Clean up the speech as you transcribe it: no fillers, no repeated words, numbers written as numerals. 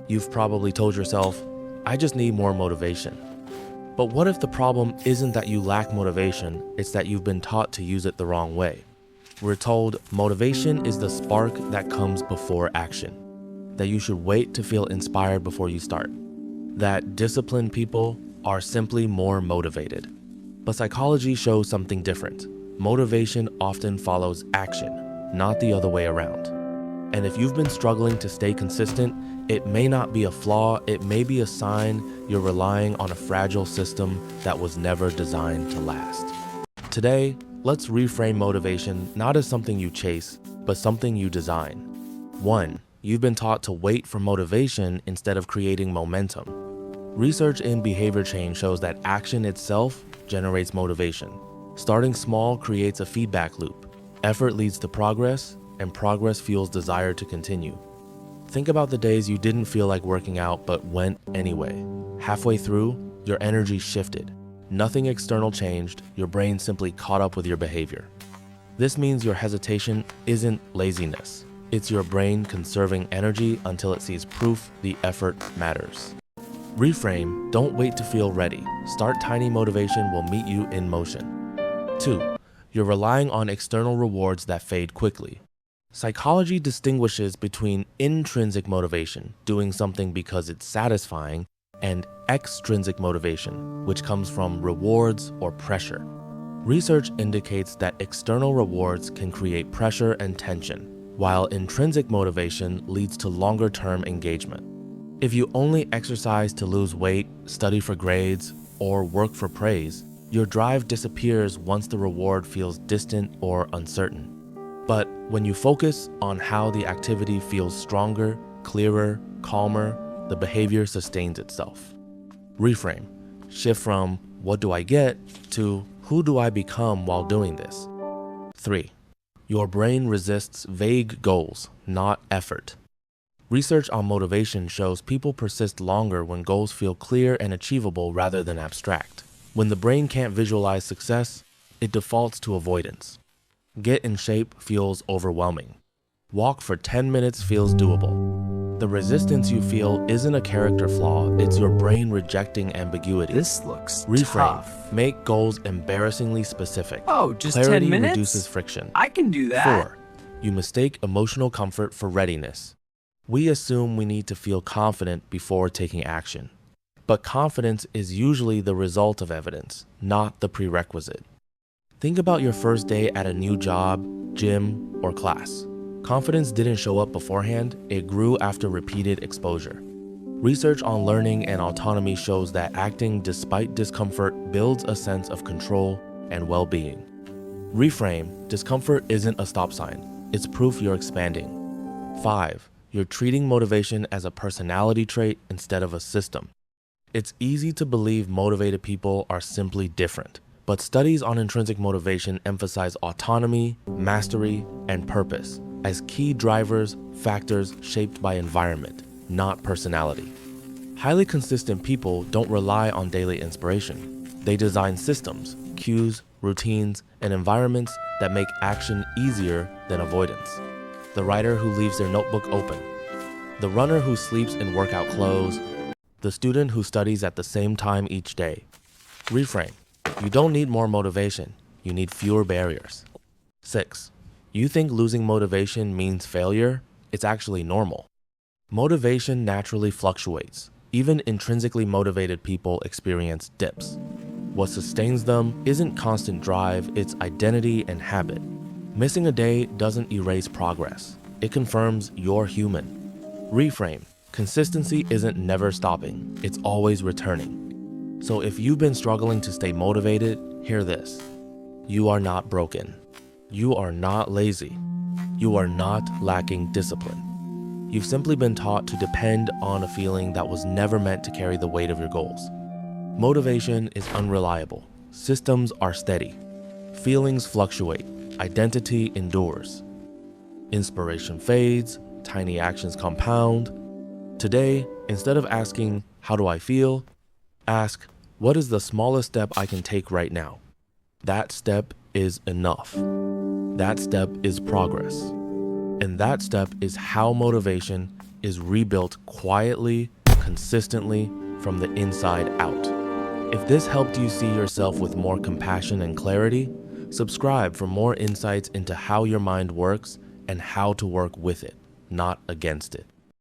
You've probably told yourself, I just need more motivation. But what if the problem isn't that you lack motivation, it's that you've been taught to use it the wrong way? We're told motivation is the spark that comes before action, that you should wait to feel inspired before you start, that disciplined people are simply more motivated. But psychology shows something different. Motivation often follows action, not the other way around. And if you've been struggling to stay consistent, it may not be a flaw, it may be a sign you're relying on a fragile system that was never designed to last. Today, let's reframe motivation not as something you chase, but something you design. 1. You've been taught to wait for motivation instead of creating momentum. Research in behavior change shows that action itself generates motivation. Starting small creates a feedback loop. Effort leads to progress, and progress fuels desire to continue. Think about the days you didn't feel like working out but went anyway. Halfway through, your energy shifted. Nothing external changed, your brain simply caught up with your behavior. This means your hesitation isn't laziness. It's your brain conserving energy until it sees proof the effort matters. Reframe, don't wait to feel ready. Start tiny, motivation will meet you in motion. 2. You're relying on external rewards that fade quickly. Psychology distinguishes between intrinsic motivation, doing something because it's satisfying, and extrinsic motivation, which comes from rewards or pressure. Research indicates that external rewards can create pressure and tension, while intrinsic motivation leads to longer-term engagement. If you only exercise to lose weight, study for grades, or work for praise, your drive disappears once the reward feels distant or uncertain. But when you focus on how the activity feels stronger, clearer, calmer, the behavior sustains itself. Reframe. Shift from what do I get to who do I become while doing this? 3. Your brain resists vague goals, not effort. Research on motivation shows people persist longer when goals feel clear and achievable rather than abstract. When the brain can't visualize success, it defaults to avoidance. Get in shape feels overwhelming. Walk for 10 minutes feels doable. The resistance you feel isn't a character flaw, it's your brain rejecting ambiguity. This looks Reframe. tough. Make goals embarrassingly specific. Oh, just Clarity 10 minutes? reduces friction. I can do that. 4. You mistake emotional comfort for readiness. We assume we need to feel confident before taking action. But confidence is usually the result of evidence, not the prerequisite. Think about your first day at a new job, gym, or class. Confidence didn't show up beforehand, it grew after repeated exposure. Research on learning and autonomy shows that acting despite discomfort builds a sense of control and well-being. Reframe, discomfort isn't a stop sign, it's proof you're expanding. 5. You're treating motivation as a personality trait instead of a system. It's easy to believe motivated people are simply different, but studies on intrinsic motivation emphasize autonomy, mastery, and purpose as key drivers, factors shaped by environment, not personality. Highly consistent people don't rely on daily inspiration. They design systems, cues, routines, and environments that make action easier than avoidance. The writer who leaves their notebook open, the runner who sleeps in workout clothes, the student who studies at the same time each day. Reframe. You don't need more motivation, you need fewer barriers. 6. You think losing motivation means failure? It's actually normal. Motivation naturally fluctuates. Even intrinsically motivated people experience dips. What sustains them isn't constant drive, it's identity and habit. Missing a day doesn't erase progress. It confirms you're human. Reframe. Consistency isn't never stopping, it's always returning. So if you've been struggling to stay motivated, hear this. You are not broken. You are not lazy. You are not lacking discipline. You've simply been taught to depend on a feeling that was never meant to carry the weight of your goals. Motivation is unreliable. Systems are steady. Feelings fluctuate. Identity endures. Inspiration fades. Tiny actions compound. Today, instead of asking, how do I feel? Ask, what is the smallest step I can take right now? That step is enough. That step is progress. And that step is how motivation is rebuilt quietly, consistently, from the inside out. If this helped you see yourself with more compassion and clarity, subscribe for more insights into how your mind works and how to work with it, not against it.